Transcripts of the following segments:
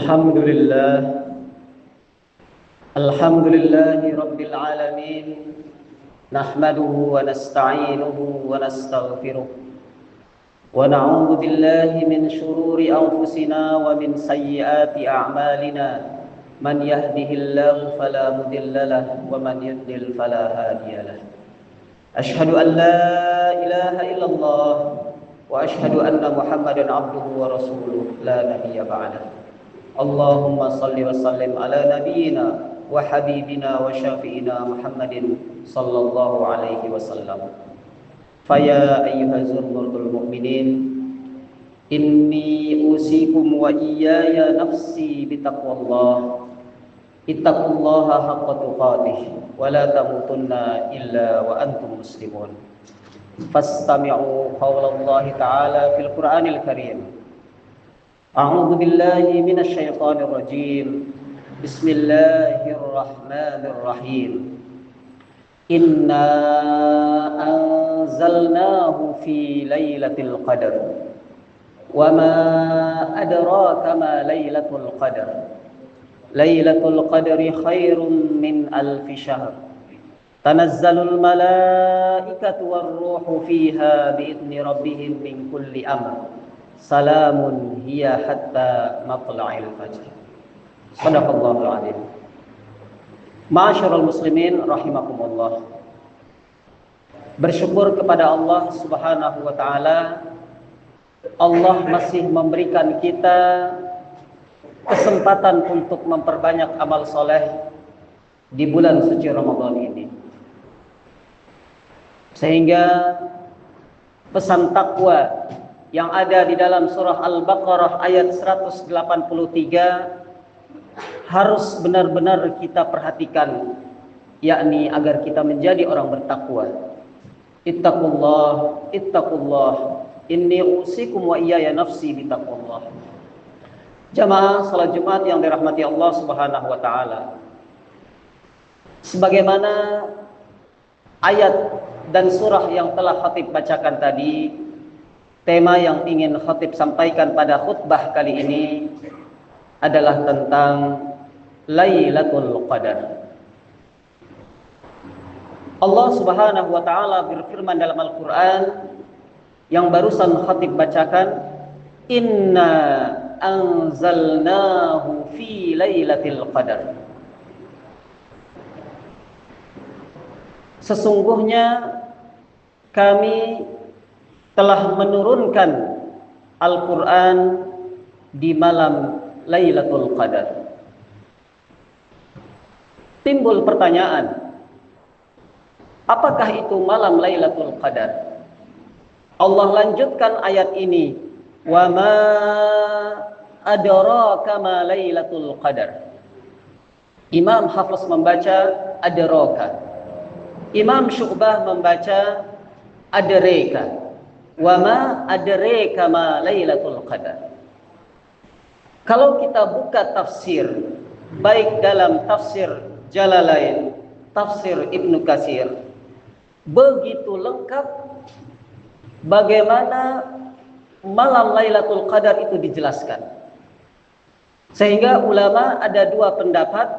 Alhamdulillah, Alhamdulillahi Rabbil Alamin. Nahmaduhu wa nasta'inuhu wa nastaghfiruh wa na'udzu billahi min shururi anfusina wa min sayyiati a'malina. Man yahdihillahu fala mudilla lahu wa man yudlil fala hadiya lahu. Ashhadu an la ilaha illallah wa ashhadu anna Muhammadan abduhu wa rasuluh la nabiyya ba'dahu. Allahumma salli wa sallim ala nabiyyina wa habibina wa syafi'ina Muhammadin sallallahu alaihi wasallam. Faya ayyuhal mu'minin, inni usikum wa iyaya nafsi bitaqwallah. Ittaqullaha haqqa tuqatih wa la tamutunna illa wa antum muslimun. Fastami'u qawlallahi ta'ala fil Qur'anil Karim. A'udzu billahi minasy syaithanir rajim. Bismillahirrahmanirrahim. Inna anzalnahu fi lailatul qadar. Wa ma adraka ma lailatul qadar. Lailatul qadri khairum min alfi syahr. Tanazzalul malaikatu war-ruhu fiha bi'izni rabbihim min kulli amr. Salamun hiya hatta matla'il fajr. Shadaqallahul azim. Ma'asyiral muslimin rahimakumullah. Bersyukur kepada Allah Subhanahu wa taala. Allah masih memberikan kita kesempatan untuk memperbanyak amal soleh di bulan suci Ramadan ini. Sehingga pesan takwa yang ada di dalam surah Al-Baqarah ayat 183 harus benar-benar kita perhatikan, yakni agar kita menjadi orang bertakwa. Ittaqullah, ittaqullah, inni usikum wa iyaya nafsi bitaqwallah. Jamaah salat Jumat yang dirahmati Allah Subhanahu wa taala. Sebagaimana ayat dan surah yang telah khatib bacakan tadi, tema yang ingin khatib sampaikan pada khutbah kali ini adalah tentang Lailatul Qadar. Allah Subhanahu wa taala berfirman dalam Al-Qur'an yang barusan khatib bacakan, Inna anzalnahu fi lailatul qadar. Sesungguhnya kami telah menurunkan Al-Quran di malam Lailatul Qadar. Timbul pertanyaan, apakah itu malam Lailatul Qadar? Allah lanjutkan ayat ini, wa ma adraka ma Lailatul Qadar. Imam Hafiz membaca adraka, Imam Syu'bah membaca adraka. Wa ma adraka ma Lailatul Qadar. Kalau kita buka tafsir, baik dalam tafsir Jalalain, tafsir Ibnu Katsir, begitu lengkap bagaimana malam Lailatul Qadar itu dijelaskan. Sehingga ulama ada dua pendapat.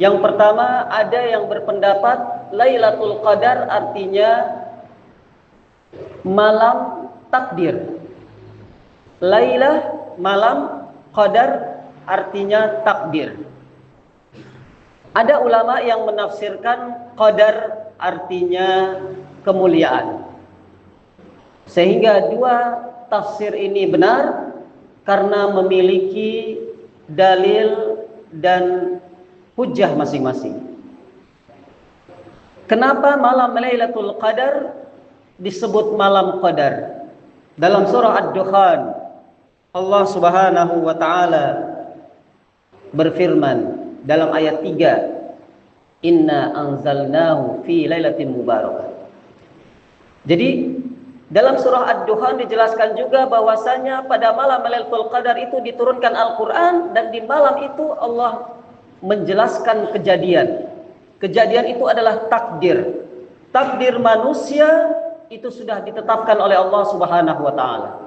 Yang pertama, ada yang berpendapat Lailatul Qadar artinya malam takdir. Lailah malam, qadar artinya takdir. Ada ulama yang menafsirkan qadar artinya kemuliaan. Sehingga dua tafsir ini benar karena memiliki dalil dan hujjah masing-masing. Kenapa malam Lailatul Qadar disebut malam qadar? Dalam surah Ad-Dukhan, Allah Subhanahu wa taala berfirman dalam ayat 3, Inna anzalnahu fi lailatin mubarakah. Jadi dalam surah Ad-Dukhan dijelaskan juga bahwasanya pada malam Lailatul Qadar itu diturunkan Al-Quran, dan di malam itu Allah menjelaskan kejadian. Kejadian itu adalah takdir. Takdir manusia itu sudah ditetapkan oleh Allah Subhanahu wa taala.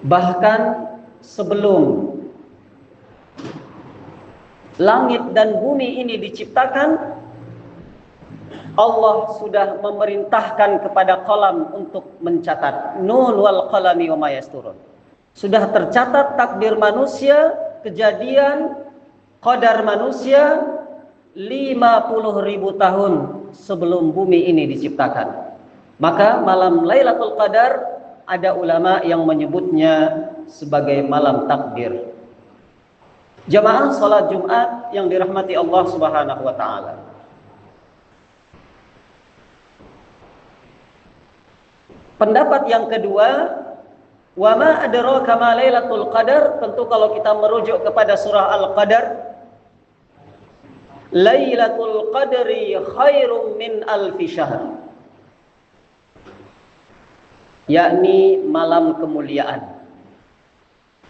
Bahkan sebelum langit dan bumi ini diciptakan, Allah sudah memerintahkan kepada qalam untuk mencatat. Nun wal qalami wa ma yasturun. Sudah tercatat takdir manusia, kejadian, qadar manusia 50.000 tahun sebelum bumi ini diciptakan. Maka malam Lailatul Qadar ada ulama yang menyebutnya sebagai malam takdir. Jamaah salat Jumat yang dirahmati Allah Subhanahu wa taala. Pendapat yang kedua, wa ma adraka ma Lailatul Qadar, tentu kalau kita merujuk kepada surah Al-Qadar, Lailatul Qadri khairum min alfi syahr, yakni malam kemuliaan,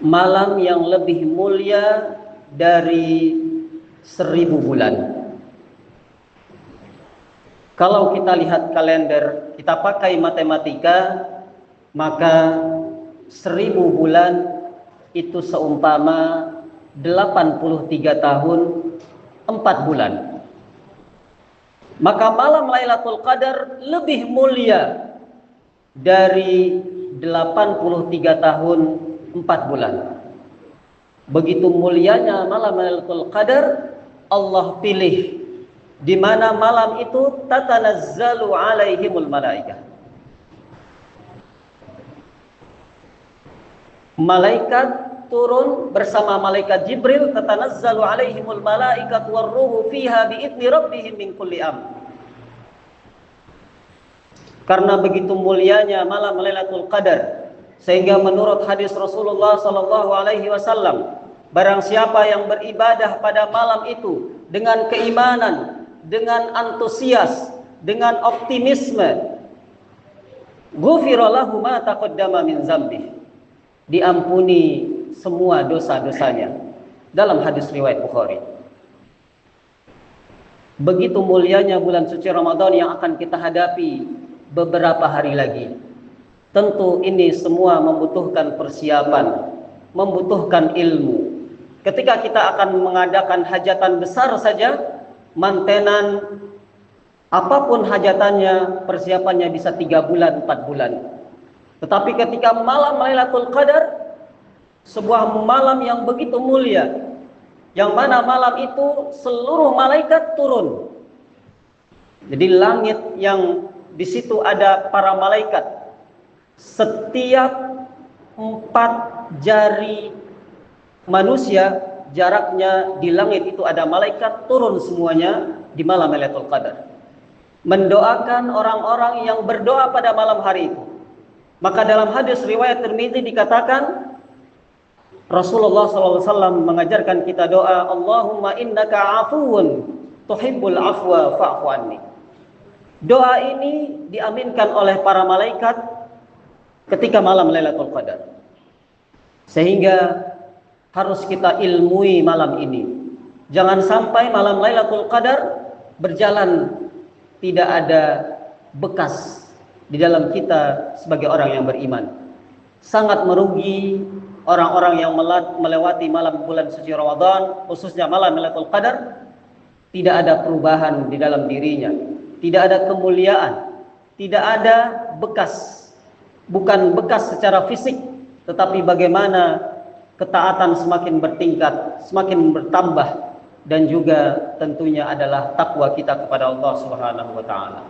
malam yang lebih mulia dari 1000 bulan. Kalau kita lihat kalender, kita pakai matematika, maka 1000 bulan itu seumpama 83 tahun 4 bulan. Maka malam Lailatul Qadar lebih mulia dari 83 tahun 4 bulan. Begitu mulianya malam Lailatul Qadar, Allah pilih di mana malam itu tatanazzalu alaihimul malaikah. Malaikat turun bersama malaikat Jibril, tatanazzalu alaihimul malaikatu warruhu fiha biidzni rabbihim min kulli amr. Karena begitu mulianya malam Lailatul Qadar, sehingga menurut hadis Rasulullah sallallahu alaihi wasallam, barang siapa yang beribadah pada malam itu dengan keimanan, dengan antusias, dengan optimisme, ghufira lahu ma taqaddama min dzambih, diampuni semua dosa-dosanya, dalam hadis riwayat Bukhari. Begitu mulianya bulan suci Ramadan yang akan kita hadapi beberapa hari lagi. Tentu ini semua membutuhkan persiapan, membutuhkan ilmu. Ketika kita akan mengadakan hajatan besar saja, mantenan apapun hajatannya, persiapannya bisa 3 bulan, 4 bulan. Tetapi ketika malam Lailatul Qadar, sebuah malam yang begitu mulia, yang mana malam itu seluruh malaikat turun. Jadi langit yang di situ ada para malaikat, setiap 4 jari manusia jaraknya di langit itu ada malaikat turun semuanya di malam Lailatul Qadar, mendoakan orang-orang yang berdoa pada malam hari itu. Maka dalam hadis riwayat Tirmidzi dikatakan, Rasulullah SAW mengajarkan kita doa, Allahumma innaka afuwun tuhibbul afwa fa'fu anni. Doa ini diaminkan oleh para malaikat ketika malam Lailatul Qadar, sehingga harus kita ilmui malam ini. Jangan sampai malam Lailatul Qadar berjalan tidak ada bekas di dalam kita sebagai orang yang beriman. Sangat merugi orang-orang yang melewati malam bulan suci Ramadan, khususnya malam Lailatul Qadar, tidak ada perubahan di dalam dirinya, tidak ada kemuliaan, tidak ada bekas. Bukan bekas secara fisik, tetapi bagaimana ketaatan semakin bertingkat, semakin bertambah, dan juga tentunya adalah takwa kita kepada Allah Subhanahu wa taala.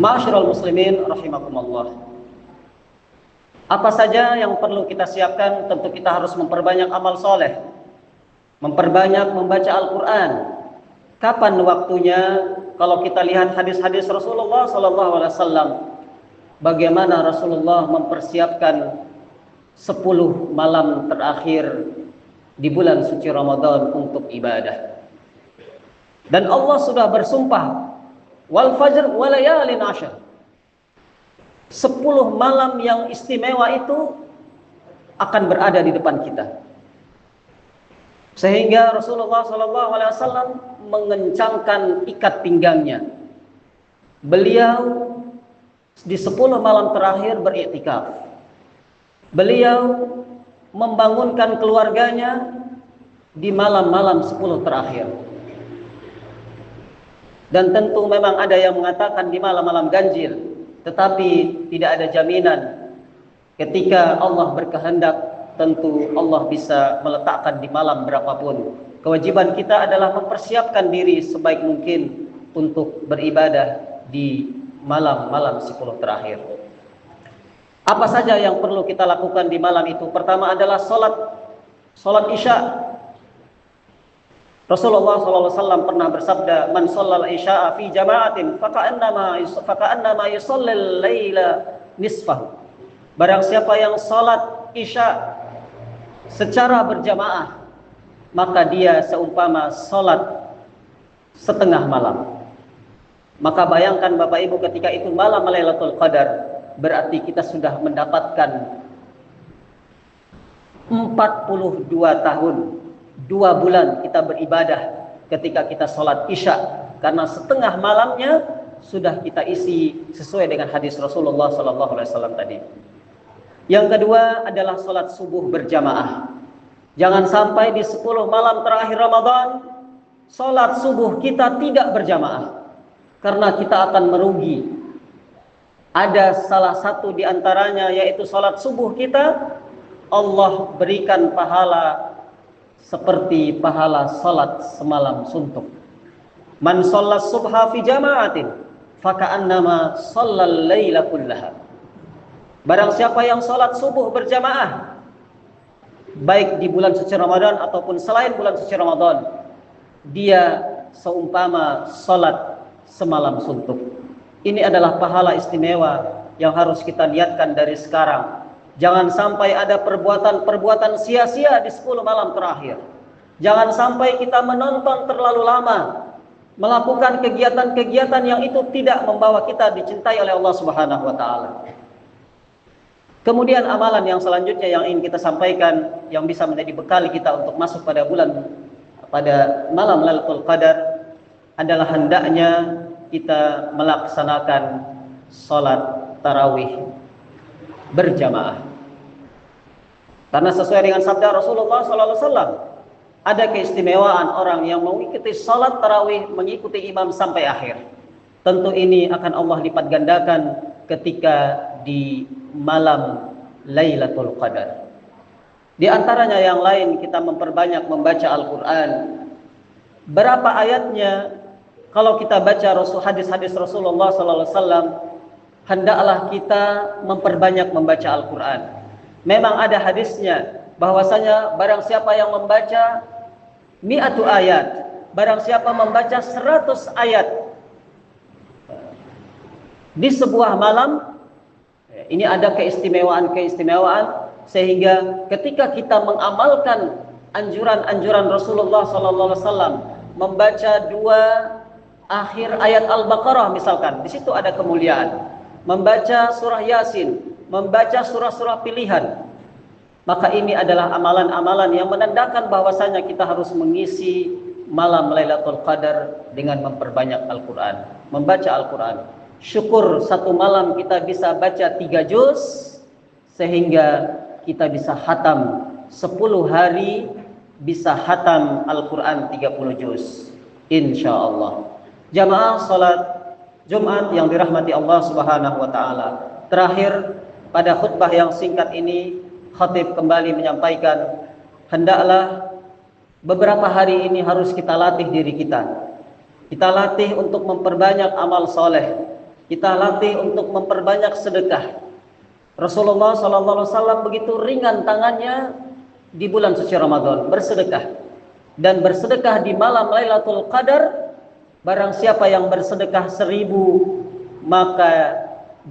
Ma'asyiral muslimin rahimakumullah. Apa saja yang perlu kita siapkan? Tentu kita harus memperbanyak amal soleh, memperbanyak membaca Al-Quran. Kapan waktunya? Kalau kita lihat hadis-hadis Rasulullah SAW, bagaimana Rasulullah mempersiapkan 10 malam terakhir di bulan suci Ramadan untuk ibadah. Dan Allah sudah bersumpah, wal fajr wa layalin ashar. 10 malam yang istimewa itu akan berada di depan kita. Sehingga Rasulullah SAW mengencangkan ikat pinggangnya. Beliau di 10 malam terakhir beriktikaf. Beliau membangunkan keluarganya, di malam-malam 10 terakhir. Dan tentu memang ada yang mengatakan di malam-malam ganjil, tetapi tidak ada jaminan. Ketika Allah berkehendak, tentu Allah bisa meletakkan di malam berapapun. Kewajiban kita adalah mempersiapkan diri sebaik mungkin untuk beribadah di malam-malam 10 terakhir. Apa saja yang perlu kita lakukan di malam itu? Pertama adalah salat Isya. Rasulullah SAW pernah bersabda, "Man shallal isya'a fi jama'atin faka'annama yusallil laila nisfah." Barang siapa yang salat Isya secara berjamaah, maka dia seumpama salat setengah malam. Maka bayangkan Bapak Ibu, ketika itu malam Lailatul Qadar, berarti kita sudah mendapatkan 42 tahun, 2 bulan kita beribadah ketika kita sholat Isya, karena setengah malamnya sudah kita isi sesuai dengan hadis Rasulullah SAW tadi. Yang kedua adalah sholat subuh berjamaah. Jangan sampai di 10 malam terakhir Ramadan sholat subuh kita tidak berjamaah, karena kita akan merugi. Ada salah satu di antaranya, yaitu sholat subuh kita, Allah berikan pahala seperti pahala salat semalam suntuk. Man shallas subha fi jama'atin faka'annama shallal laila kullaha. Barang siapa yang salat subuh berjamaah, baik di bulan suci Ramadan ataupun selain bulan suci Ramadan, dia seumpama salat semalam suntuk. Ini adalah pahala istimewa yang harus kita niatkan dari sekarang. Jangan sampai ada perbuatan-perbuatan sia-sia di 10 malam terakhir. Jangan sampai kita menonton terlalu lama, melakukan kegiatan-kegiatan yang itu tidak membawa kita dicintai oleh Allah Subhanahu wa taala. Kemudian amalan yang selanjutnya yang ingin kita sampaikan, yang bisa menjadi bekal kita untuk masuk pada malam Lailatul Qadar, adalah hendaknya kita melaksanakan salat tarawih berjamaah. Karena sesuai dengan sabda Rasulullah SAW, ada keistimewaan orang yang mengikuti salat tarawih, mengikuti imam sampai akhir. Tentu ini akan Allah lipat gandakan ketika di malam Lailatul Qadar. Di antaranya yang lain, kita memperbanyak membaca Al-Quran. Berapa ayatnya? Kalau kita baca hadis-hadis Rasulullah SAW, hendaklah kita memperbanyak membaca Al-Quran. Memang ada hadisnya bahwasanya barang siapa yang membaca 100 ayat, barang siapa membaca 100 ayat di sebuah malam, ini ada keistimewaan sehingga ketika kita mengamalkan anjuran-anjuran Rasulullah SAW, membaca 2 akhir ayat Al-Baqarah misalkan, di situ ada kemuliaan. Membaca surah Yasin, membaca surah-surah pilihan, maka ini adalah amalan-amalan yang menandakan bahwasanya kita harus mengisi malam Lailatul Qadar dengan memperbanyak Al-Quran, membaca Al-Quran. Syukur satu malam kita bisa baca 3 juz, sehingga kita bisa khatam 10 hari, bisa khatam Al-Quran 30 juz, insyaallah. Jamaah salat Jumat yang dirahmati Allah Subhanahu wa taala. Terakhir, pada khutbah yang singkat ini, khatib kembali menyampaikan, hendaklah beberapa hari ini harus kita latih diri kita. Kita latih untuk memperbanyak amal soleh. Kita latih untuk memperbanyak sedekah. Rasulullah SAW begitu ringan tangannya di bulan suci Ramadan bersedekah. Dan bersedekah di malam Lailatul Qadar, barang siapa yang bersedekah 1000, maka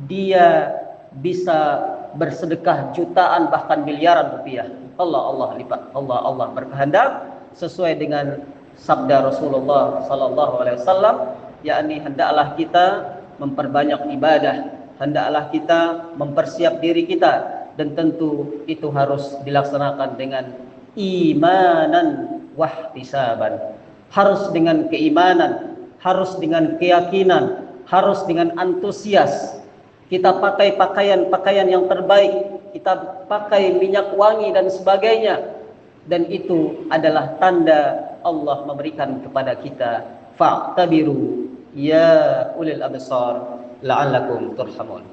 dia bisa bersedekah jutaan bahkan miliaran rupiah. Allah lipat, Allah berkehendak sesuai dengan sabda Rasulullah SAW, yakni hendaklah kita memperbanyak ibadah, hendaklah kita mempersiap diri kita, dan tentu itu harus dilaksanakan dengan imanan wahtisaban, harus dengan keimanan, harus dengan keyakinan, harus dengan antusias. Kita pakai pakaian-pakaian yang terbaik, kita pakai minyak wangi dan sebagainya. dan itu adalah tanda Allah memberikan kepada kita. Fa'tabiru ya ulil absar la'allakum turhamun.